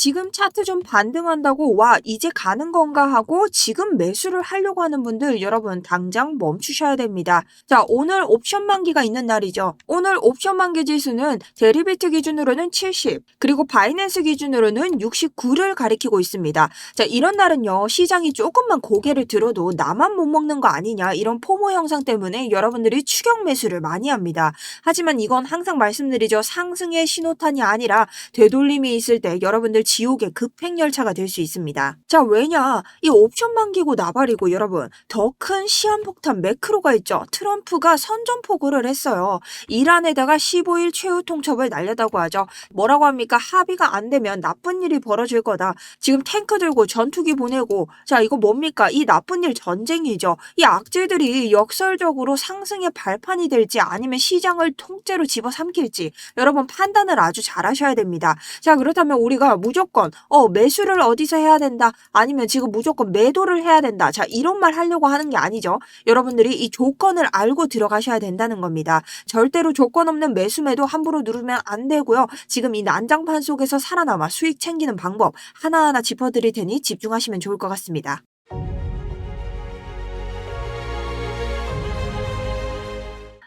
지금 차트 좀 반등한다고 와 이제 가는 건가 하고 지금 매수를 하려고 하는 분들 여러분 당장 멈추셔야 됩니다. 자, 오늘 옵션 만기가 있는 날이죠. 오늘 옵션 만기 지수는 데리비트 기준으로는 70 그리고 바이낸스 기준으로는 69를 가리키고 있습니다. 자, 이런 날은요 시장이 조금만 고개를 들어도 나만 못 먹는 거 아니냐 이런 포모 현상 때문에 여러분들이 추격 매수를 많이 합니다. 하지만 이건 항상 말씀드리죠. 상승의 신호탄이 아니라 되돌림이 있을 때 여러분들 지옥의 급행열차가 될 수 있습니다. 자, 왜냐? 이 옵션 만기고 나발이고 여러분 더 큰 시한폭탄 매크로가 있죠. 트럼프가 선전포고를 했어요. 이란에다가 15일 최후 통첩을 날렸다고 하죠. 뭐라고 합니까? 합의가 안 되면 나쁜 일이 벌어질 거다. 지금 탱크 들고 전투기 보내고 자, 이거 뭡니까? 이 나쁜 일 전쟁이죠. 이 악질들이 역설적으로 상승의 발판이 될지 아니면 시장을 통째로 집어삼킬지 여러분 판단을 아주 잘 하셔야 됩니다. 자, 그렇다면 우리가 무조건 매수를 어디서 해야 된다 아니면 지금 무조건 매도를 해야 된다. 자, 이런 말 하려고 하는 게 아니죠. 여러분들이 이 조건을 알고 들어가셔야 된다는 겁니다. 절대로 조건 없는 매수 매도 함부로 누르면 안 되고요. 지금 이 난장판 속에서 살아남아 수익 챙기는 방법 하나하나 짚어드릴 테니 집중하시면 좋을 것 같습니다.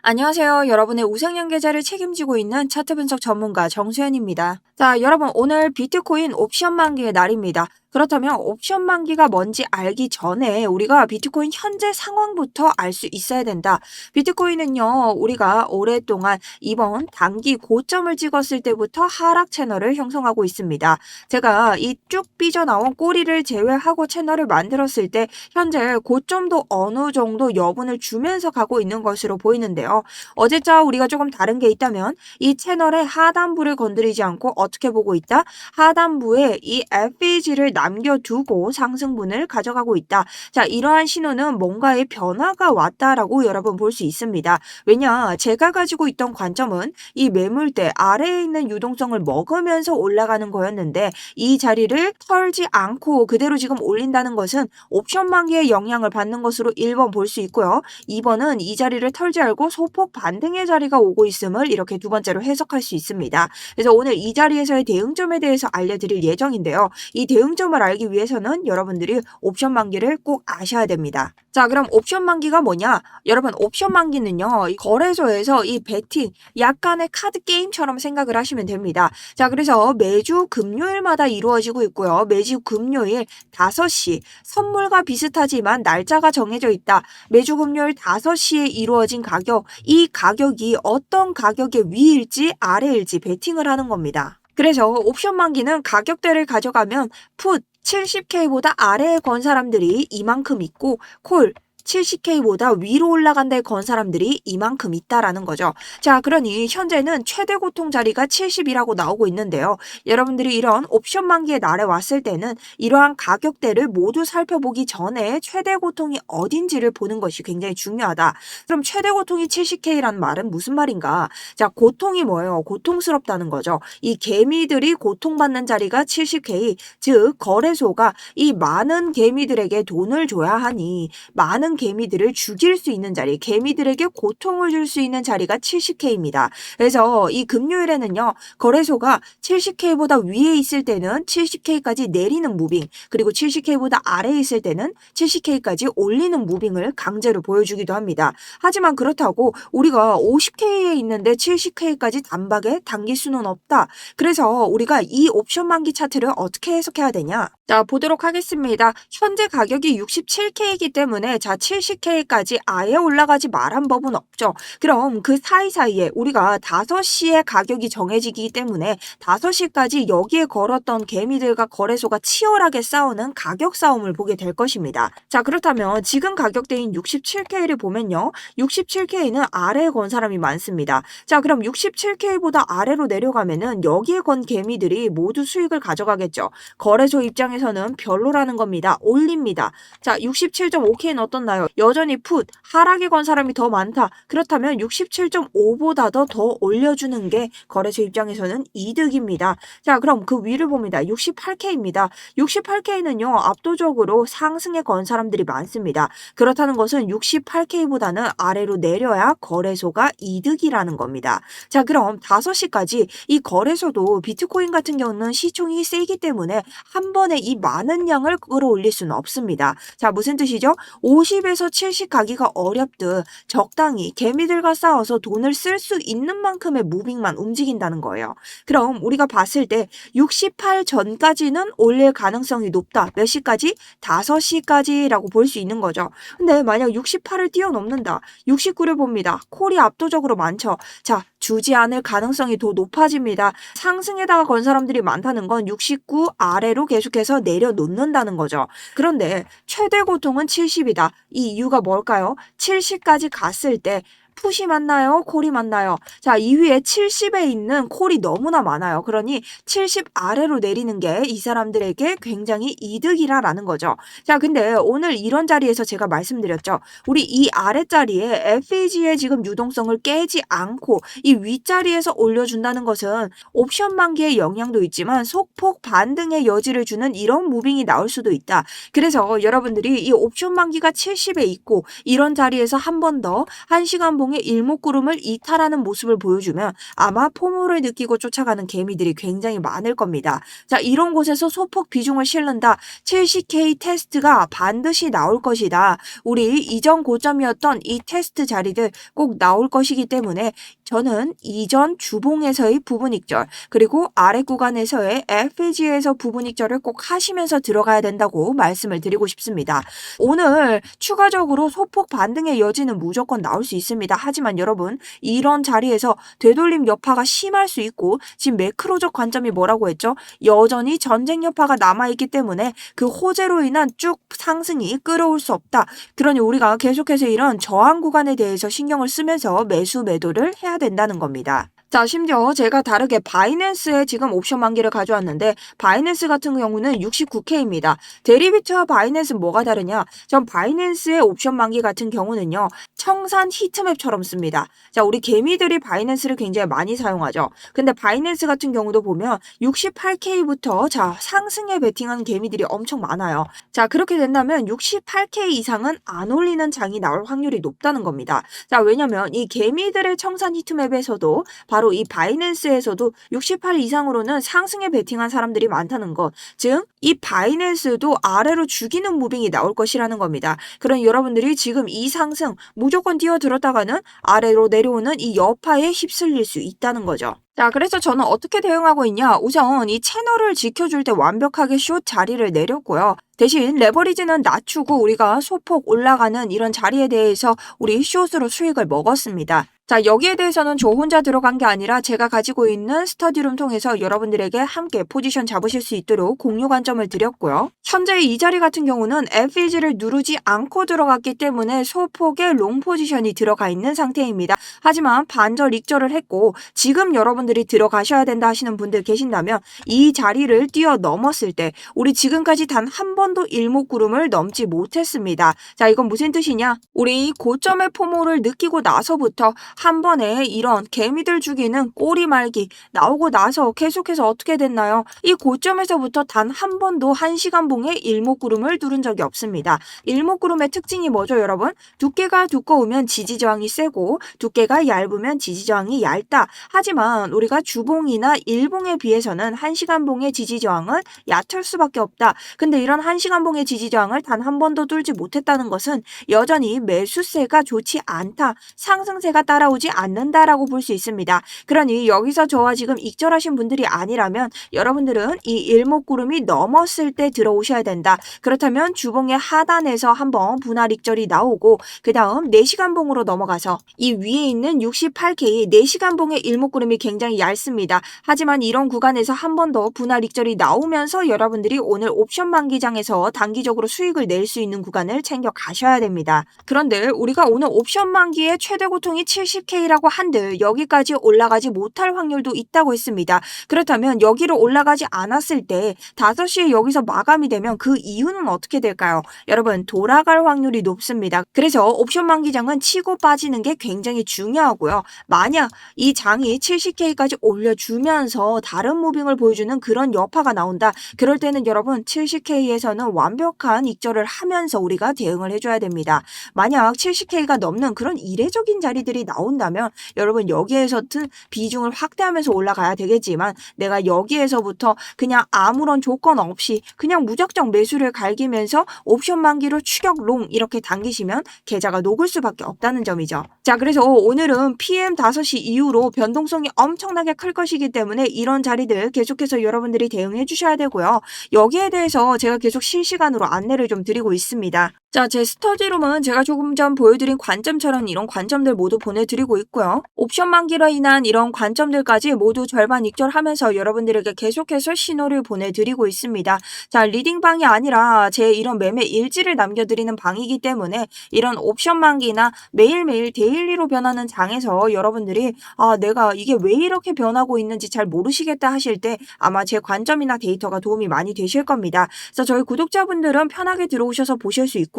안녕하세요. 여러분의 우상향 계좌를 책임지고 있는 차트 분석 전문가 정수현입니다. 자, 여러분 오늘 비트코인 옵션 만기의 날입니다. 그렇다면 옵션 만기가 뭔지 알기 전에 우리가 비트코인 현재 상황부터 알 수 있어야 된다. 비트코인은요, 우리가 오랫동안 이번 단기 고점을 찍었을 때부터 하락 채널을 형성하고 있습니다. 제가 이 쭉 삐져나온 꼬리를 제외하고 채널을 만들었을 때 현재 고점도 어느 정도 여분을 주면서 가고 있는 것으로 보이는데요. 어제자 우리가 조금 다른 게 있다면 이 채널의 하단부를 건드리지 않고 어떻게 보고 있다? 하단부에 이 FEG를 남겨두고 상승분을 가져가고 있다. 자, 이러한 신호는 뭔가의 변화가 왔다라고 여러분 볼 수 있습니다. 왜냐, 제가 가지고 있던 관점은 이 매물대 아래에 있는 유동성을 먹으면서 올라가는 거였는데 이 자리를 털지 않고 그대로 지금 올린다는 것은 옵션 만기의 영향을 받는 것으로 1번 볼 수 있고요. 2번은 이 자리를 털지 않고 소폭 반등의 자리가 오고 있음을 이렇게 두 번째로 해석할 수 있습니다. 그래서 오늘 이 자리에서의 대응점에 대해서 알려드릴 예정인데요. 이 대응점을 알기 위해서는 여러분들이 옵션 만기를 꼭 아셔야 됩니다. 자, 그럼 옵션 만기가 뭐냐? 여러분 옵션 만기는요. 이 거래소에서 이 베팅 약간의 카드 게임처럼 생각을 하시면 됩니다. 자, 그래서 매주 금요일마다 이루어지고 있고요. 매주 금요일 5시 선물과 비슷하지만 날짜가 정해져 있다. 매주 금요일 5시에 이루어진 가격, 이 가격이 어떤 가격의 위일지 아래일지 베팅을 하는 겁니다. 그래서 옵션 만기는 가격대를 가져가면 풋 70K보다 아래에 건 사람들이 이만큼 있고 콜 70K보다 위로 올라간다에 건 사람들이 이만큼 있다라는 거죠. 자, 그러니 현재는 최대 고통 자리가 70이라고 나오고 있는데요. 여러분들이 이런 옵션 만기의 날에 왔을 때는 이러한 가격대를 모두 살펴보기 전에 최대 고통이 어딘지를 보는 것이 굉장히 중요하다. 그럼 최대 고통이 70K라는 말은 무슨 말인가? 자, 고통이 뭐예요? 고통스럽다는 거죠. 이 개미들이 고통받는 자리가 70K, 즉 거래소가 이 많은 개미들에게 돈을 줘야 하니 많은 개미들을 죽일 수 있는 자리, 개미들에게 고통을 줄 수 있는 자리가 70K입니다. 그래서 이 금요일에는요, 거래소가 70K보다 위에 있을 때는 70K까지 내리는 무빙, 그리고 70K보다 아래에 있을 때는 70K까지 올리는 무빙을 강제로 보여주기도 합니다. 하지만 그렇다고 우리가 50K에 있는데 70K까지 단박에 당길 수는 없다. 그래서 우리가 이 옵션 만기 차트를 어떻게 해석해야 되냐? 자, 보도록 하겠습니다. 현재 가격이 67K이기 때문에 자, 70K까지 아예 올라가지 말한 법은 없죠. 그럼 그 사이사이에 우리가 5시에 가격이 정해지기 때문에 5시까지 여기에 걸었던 개미들과 거래소가 치열하게 싸우는 가격 싸움을 보게 될 것입니다. 자, 그렇다면 지금 가격대인 67K를 보면요. 67K는 아래에 건 사람이 많습니다. 자, 그럼 67K보다 아래로 내려가면은 여기에 건 개미들이 모두 수익을 가져가겠죠. 거래소 입장에서는 별로라는 겁니다. 올립니다. 자, 67.5K는 어떻나요? 많아요. 여전히 풋, 하락에 건 사람이 더 많다. 그렇다면 67.5보다도 더 올려주는 게 거래소 입장에서는 이득입니다. 자, 그럼 그 위를 봅니다. 68K입니다. 68K는요, 압도적으로 상승에 건 사람들이 많습니다. 그렇다는 것은 68K보다는 아래로 내려야 거래소가 이득이라는 겁니다. 자, 그럼 5시까지 이 거래소도 비트코인 같은 경우는 시총이 세기 때문에 한 번에 이 많은 양을 끌어올릴 수는 없습니다. 자, 무슨 뜻이죠? 50에서 70 가기가 어렵듯 적당히 개미들과 싸워서 돈을 쓸 수 있는 만큼의 무빙만 움직인다는 거예요. 그럼 우리가 봤을 때 68 전까지는 올릴 가능성이 높다. 몇 시까지? 5시까지라고 볼 수 있는 거죠. 근데 만약 68을 뛰어넘는다. 69를 봅니다. 콜이 압도적으로 많죠. 자, 주지 않을 가능성이 더 높아집니다. 상승에다가 건 사람들이 많다는 건 69 아래로 계속해서 내려놓는다는 거죠. 그런데 최대 고통은 70이다. 이 이유가 뭘까요? 70까지 갔을 때 풋이 맞나요? 콜이 맞나요? 자, 이 위에 70에 있는 콜이 너무나 많아요. 그러니 70 아래로 내리는 게 이 사람들에게 굉장히 이득이라는 거죠. 자, 근데 오늘 이런 자리에서 제가 말씀드렸죠. 우리 이 아랫자리에 FEG의 지금 유동성을 깨지 않고 이 윗자리에서 올려준다는 것은 옵션 만기의 영향도 있지만 소폭 반등의 여지를 주는 이런 무빙이 나올 수도 있다. 그래서 여러분들이 이 옵션 만기가 70에 있고 이런 자리에서 한 번 더 1시간 봉의 일목구름을 이탈하는 모습을 보여주면 아마 포모를 느끼고 쫓아가는 개미들이 굉장히 많을 겁니다. 자, 이런 곳에서 소폭 비중을 실른다. 70K 테스트가 반드시 나올 것이다. 우리 이전 고점이었던 이 테스트 자리들 꼭 나올 것이기 때문에 저는 이전 주봉에서의 부분 익절 그리고 아래 구간에서의 FEG에서 부분 익절을 꼭 하시면서 들어가야 된다고 말씀을 드리고 싶습니다. 오늘 추가적으로 소폭 반등의 여지는 무조건 나올 수 있습니다. 하지만 여러분, 이런 자리에서 되돌림 여파가 심할 수 있고 지금 매크로적 관점이 뭐라고 했죠? 여전히 전쟁 여파가 남아있기 때문에 그 호재로 인한 쭉 상승이 끌어올 수 없다. 그러니 우리가 계속해서 이런 저항 구간에 대해서 신경을 쓰면서 매수 매도를 해야 된다는 겁니다. 자, 심지어 제가 다르게 바이낸스에 지금 옵션 만기를 가져왔는데 바이낸스 같은 경우는 69K입니다. 데리비트와 바이낸스는 뭐가 다르냐? 전 바이낸스의 옵션 만기 같은 경우는요. 청산 히트맵처럼 씁니다. 자, 우리 개미들이 바이낸스를 굉장히 많이 사용하죠. 근데 바이낸스 같은 경우도 보면 68K부터 자, 상승에 베팅하는 개미들이 엄청 많아요. 자, 그렇게 된다면 68K 이상은 안 올리는 장이 나올 확률이 높다는 겁니다. 자, 왜냐면 이 개미들의 청산 히트맵에서도 바로 이 바이낸스에서도 68 이상으로는 상승에 베팅한 사람들이 많다는 것. 즉, 이 바이낸스도 아래로 죽이는 무빙이 나올 것이라는 겁니다. 그럼 여러분들이 지금 이 상승 무조건 뛰어들었다가는 아래로 내려오는 이 여파에 휩쓸릴 수 있다는 거죠. 자, 그래서 저는 어떻게 대응하고 있냐? 우선 이 채널을 지켜줄 때 완벽하게 숏 자리를 내렸고요. 대신 레버리지는 낮추고 우리가 소폭 올라가는 이런 자리에 대해서 우리 숏으로 수익을 먹었습니다. 자, 여기에 대해서는 저 혼자 들어간 게 아니라 제가 가지고 있는 스터디룸 통해서 여러분들에게 함께 포지션 잡으실 수 있도록 공유 관점을 드렸고요. 현재 이 자리 같은 경우는 FEG를 누르지 않고 들어갔기 때문에 소폭의 롱 포지션이 들어가 있는 상태입니다. 하지만 반절 익절을 했고 지금 여러분들이 들어가셔야 된다 하시는 분들 계신다면 이 자리를 뛰어넘었을 때 우리 지금까지 단 한 번도 일목구름을 넘지 못했습니다. 자, 이건 무슨 뜻이냐? 우리 고점의 포모를 느끼고 나서부터 한 번에 이런 개미들 죽이는 꼬리 말기 나오고 나서 계속해서 어떻게 됐나요? 이 고점에서부터 단 한 번도 1시간 봉에 일목구름을 누른 적이 없습니다. 일목구름의 특징이 뭐죠, 여러분? 두께가 두꺼우면 지지저항이 세고 두께가 얇으면 지지저항이 얇다. 하지만 우리가 주봉이나 일봉에 비해서는 1시간 봉의 지지저항은 얕을 수밖에 없다. 근데 이런 1시간 봉의 지지저항을 단 한 번도 뚫지 못했다는 것은 여전히 매수세가 좋지 않다. 상승세가 따라오지 않는다라고 볼 수 있습니다. 그러니 여기서 저와 지금 익절하신 분들이 아니라면 여러분들은 이 일목구름이 넘었을 때 들어오셔야 된다. 그렇다면 주봉의 하단에서 한번 분할 익절이 나오고 그 다음 4시간 봉으로 넘어가서 이 위에 있는 68K 4시간 봉의 일목구름이 굉장히 얇습니다. 하지만 이런 구간에서 한 번 더 분할 익절이 나오면서 여러분들이 오늘 옵션 만기장에서 해서 단기적으로 수익을 낼 수 있는 구간을 챙겨 가셔야 됩니다. 그런데 우리가 오늘 옵션 만기의 최대 고통이 70K라고 한들 여기까지 올라가지 못할 확률도 있다고 했습니다. 그렇다면 여기로 올라가지 않았을 때 5시에 여기서 마감이 되면 그 이유는 어떻게 될까요? 여러분, 돌아갈 확률이 높습니다. 그래서 옵션 만기장은 치고 빠지는 게 굉장히 중요하고요. 만약 이 장이 70K까지 올려주면서 다른 무빙을 보여주는 그런 여파가 나온다. 그럴 때는 여러분 70K에서는 완벽한 익절을 하면서 우리가 대응을 해줘야 됩니다. 만약 70K가 넘는 그런 이례적인 자리들이 나온다면 여러분 여기에서든 비중을 확대하면서 올라가야 되겠지만 내가 여기에서부터 그냥 아무런 조건 없이 그냥 무작정 매수를 갈기면서 옵션 만기로 추격 롱 이렇게 당기시면 계좌가 녹을 수밖에 없다는 점이죠. 자, 그래서 오늘은 PM 5시 이후로 변동성이 엄청나게 클 것이기 때문에 이런 자리들 계속해서 여러분들이 대응해 주셔야 되고요. 여기에 대해서 제가 계속 실시간으로 안내를 좀 드리고 있습니다. 자, 제 스터디룸은 제가 조금 전 보여드린 관점처럼 이런 관점들 모두 보내드리고 있고요. 옵션 만기로 인한 이런 관점들까지 모두 절반 익절하면서 여러분들에게 계속해서 신호를 보내드리고 있습니다. 자, 리딩방이 아니라 제 이런 매매 일지를 남겨드리는 방이기 때문에 이런 옵션 만기나 매일매일 데일리로 변하는 장에서 여러분들이 내가 이게 왜 이렇게 변하고 있는지 잘 모르시겠다 하실 때 아마 제 관점이나 데이터가 도움이 많이 되실 겁니다. 그래서 저희 구독자분들은 편하게 들어오셔서 보실 수 있고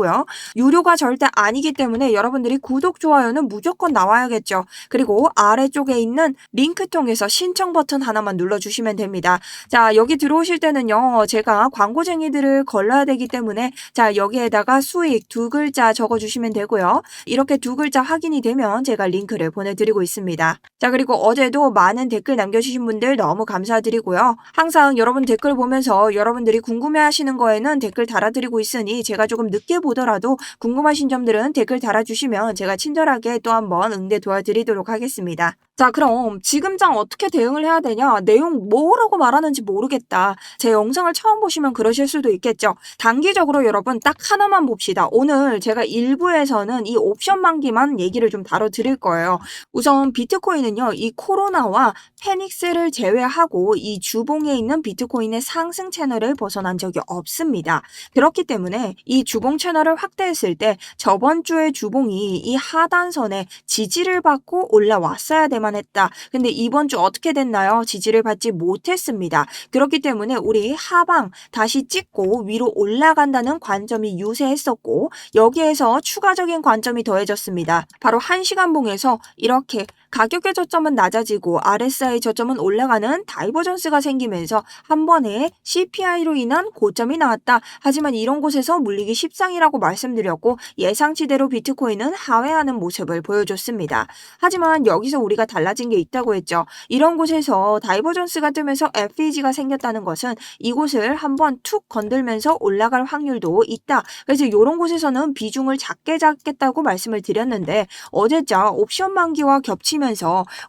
유료가 절대 아니기 때문에 여러분들이 구독, 좋아요는 무조건 나와야겠죠. 그리고 아래쪽에 있는 링크 통해서 신청 버튼 하나만 눌러주시면 됩니다. 자, 여기 들어오실 때는요. 제가 광고쟁이들을 걸러야 되기 때문에 자, 여기에다가 수익 2글자 적어주시면 되고요. 이렇게 2글자 확인이 되면 제가 링크를 보내드리고 있습니다. 자, 그리고 어제도 많은 댓글 남겨주신 분들 너무 감사드리고요. 항상 여러분 댓글 보면서 여러분들이 궁금해하시는 거에는 댓글 달아드리고 있으니 제가 조금 늦게 보더라도 궁금하신 점들은 댓글 달아주시면 제가 친절하게 또 한번 응대 도와드리도록 하겠습니다. 자, 그럼 지금 장 어떻게 대응을 해야 되냐? 내용 뭐라고 말하는지 모르겠다. 제 영상을 처음 보시면 그러실 수도 있겠죠. 단기적으로 여러분 딱 하나만 봅시다. 오늘 제가 일부에서는 이 옵션 만기만 얘기를 좀 다뤄드릴 거예요. 우선 비트코인은요. 이 코로나와 패닉스를 제외하고 이 주봉에 있는 비트코인의 상승 채널을 벗어난 적이 없습니다. 그렇기 때문에 이 주봉 채널을 확대했을 때 저번 주의 주봉이 이 하단선에 지지를 받고 올라왔어야 되만 했다. 근데 이번 주 어떻게 됐나요? 지지를 받지 못했습니다. 그렇기 때문에 우리 하방 다시 찍고 위로 올라간다는 관점이 유세했었고 여기에서 추가적인 관점이 더해졌습니다. 바로 1시간봉에서 이렇게 가격의 저점은 낮아지고 RSI 저점은 올라가는 다이버전스가 생기면서 한 번에 CPI로 인한 고점이 나왔다. 하지만 이런 곳에서 물리기 십상이라고 말씀드렸고 예상치대로 비트코인은 하회하는 모습을 보여줬습니다. 하지만 여기서 우리가 달라진 게 있다고 했죠. 이런 곳에서 다이버전스가 뜨면서 FEG가 생겼다는 것은 이곳을 한번 툭 건들면서 올라갈 확률도 있다. 그래서 이런 곳에서는 비중을 작게 잡겠다고 말씀을 드렸는데 어제자 옵션 만기와 겹치면서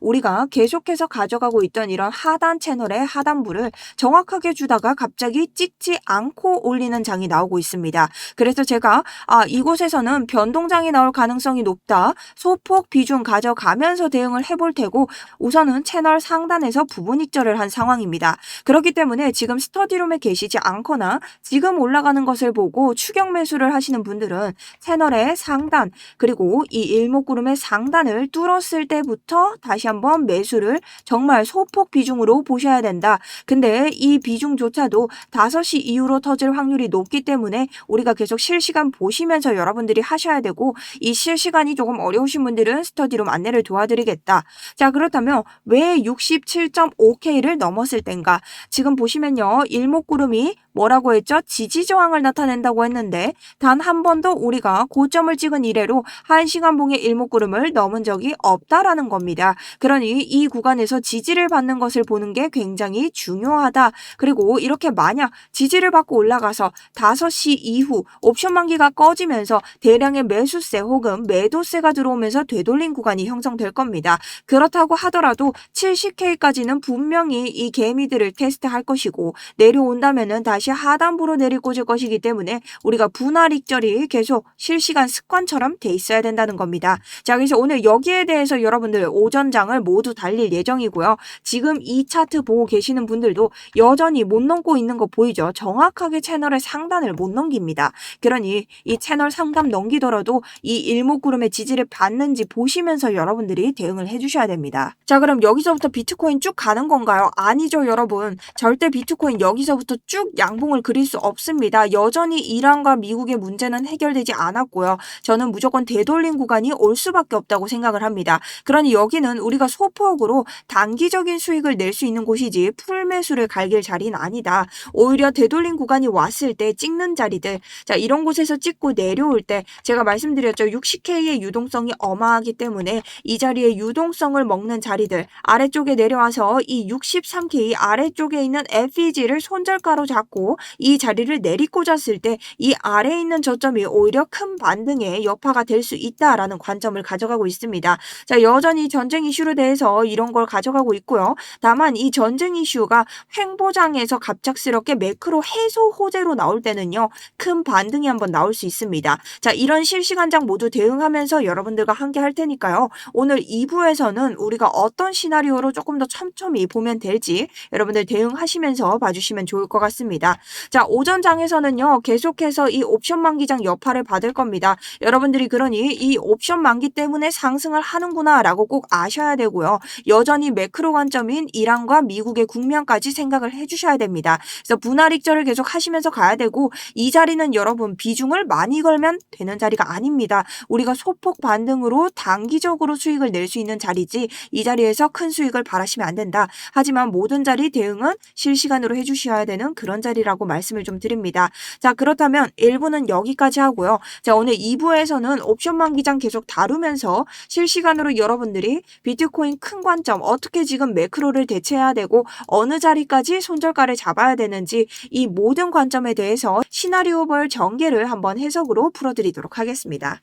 우리가 계속해서 가져가고 있던 이런 하단 채널의 하단부를 정확하게 주다가 갑자기 찍지 않고 올리는 장이 나오고 있습니다. 그래서 제가 이곳에서는 변동장이 나올 가능성이 높다. 소폭 비중 가져가면서 대응을 해볼 테고 우선은 채널 상단에서 부분 익절을 한 상황입니다. 그렇기 때문에 지금 스터디룸에 계시지 않거나 지금 올라가는 것을 보고 추격 매수를 하시는 분들은 채널의 상단 그리고 이 일목구름의 상단을 뚫었을 때부터 다시 한번 매수를 정말 소폭 비중으로 보셔야 된다. 근데 이 비중조차도 5시 이후로 터질 확률이 높기 때문에 우리가 계속 실시간 보시면서 여러분들이 하셔야 되고 이 실시간이 조금 어려우신 분들은 스터디룸 안내를 도와드리겠다. 자, 그렇다면 왜 67.5K를 넘었을 땐가? 지금 보시면요. 일목구름이 뭐라고 했죠? 지지저항을 나타낸다고 했는데 단 한 번도 우리가 고점을 찍은 이래로 1시간봉의 일목구름을 넘은 적이 없다라는 겁니다. 그러니 이 구간에서 지지를 받는 것을 보는 게 굉장히 중요하다. 그리고 이렇게 만약 지지를 받고 올라가서 5시 이후 옵션 만기가 꺼지면서 대량의 매수세 혹은 매도세가 들어오면서 되돌린 구간이 형성될 겁니다. 그렇다고 하더라도 70K까지는 분명히 이 개미들을 테스트할 것이고 내려온다면은 다시 다시 하단부로 내리꽂을 것이기 때문에 우리가 분할 익절이 계속 실시간 습관처럼 돼 있어야 된다는 겁니다. 자, 그래서 오늘 여기에 대해서 여러분들 오전장을 모두 달릴 예정이고요. 지금 이 차트 보고 계시는 분들도 여전히 못 넘고 있는 거 보이죠? 정확하게 채널의 상단을 못 넘깁니다. 그러니 이 채널 상단 넘기더라도 이 일목구름의 지지를 받는지 보시면서 여러분들이 대응을 해주셔야 됩니다. 자, 그럼 여기서부터 비트코인 쭉 가는 건가요? 아니죠, 여러분. 절대 비트코인 여기서부터 쭉 양봉을 그릴 수 없습니다. 여전히 이란과 미국의 문제는 해결되지 않았고요. 저는 무조건 되돌림 구간이 올 수밖에 없다고 생각을 합니다. 그러니 여기는 우리가 소폭으로 단기적인 수익을 낼 수 있는 곳이지 풀매수를 갈길 자리는 아니다. 오히려 되돌림 구간이 왔을 때 찍는 자리들, 자, 이런 곳에서 찍고 내려올 때 제가 말씀드렸죠. 60K의 유동성이 어마하기 때문에 이 자리에 유동성을 먹는 자리들, 아래쪽에 내려와서 이 63K 아래쪽에 있는 FEG를 손절가로 잡고 이 자리를 내리꽂았을 때 이 아래에 있는 저점이 오히려 큰 반등의 여파가 될 수 있다라는 관점을 가져가고 있습니다. 자, 여전히 전쟁 이슈로 대해서 이런 걸 가져가고 있고요. 다만 이 전쟁 이슈가 횡보장에서 갑작스럽게 매크로 해소 호재로 나올 때는요, 큰 반등이 한번 나올 수 있습니다. 자, 이런 실시간장 모두 대응하면서 여러분들과 함께 할 테니까요. 오늘 2부에서는 우리가 어떤 시나리오로 조금 더 촘촘히 보면 될지 여러분들 대응하시면서 봐주시면 좋을 것 같습니다. 자, 오전장에서는요, 계속해서 이 옵션 만기장 여파를 받을 겁니다. 여러분들이 그러니 이 옵션 만기 때문에 상승을 하는구나 라고 꼭 아셔야 되고요. 여전히 매크로 관점인 이란과 미국의 국면까지 생각을 해주셔야 됩니다. 그래서 분할 익절을 계속 하시면서 가야 되고, 이 자리는 여러분 비중을 많이 걸면 되는 자리가 아닙니다. 우리가 소폭 반등으로 단기적으로 수익을 낼 수 있는 자리지 이 자리에서 큰 수익을 바라시면 안 된다. 하지만 모든 자리 대응은 실시간으로 해주셔야 되는 그런 자리라고 말씀을 좀 드립니다. 자, 그렇다면 1부는 여기까지 하고요. 자, 오늘 2부에서는 옵션 만기장 계속 다루면서 실시간으로 여러분들이 비트코인 큰 관점, 어떻게 지금 매크로를 대체해야 되고 어느 자리까지 손절가를 잡아야 되는지 이 모든 관점에 대해서 시나리오별 전개를 한번 해석으로 풀어드리도록 하겠습니다.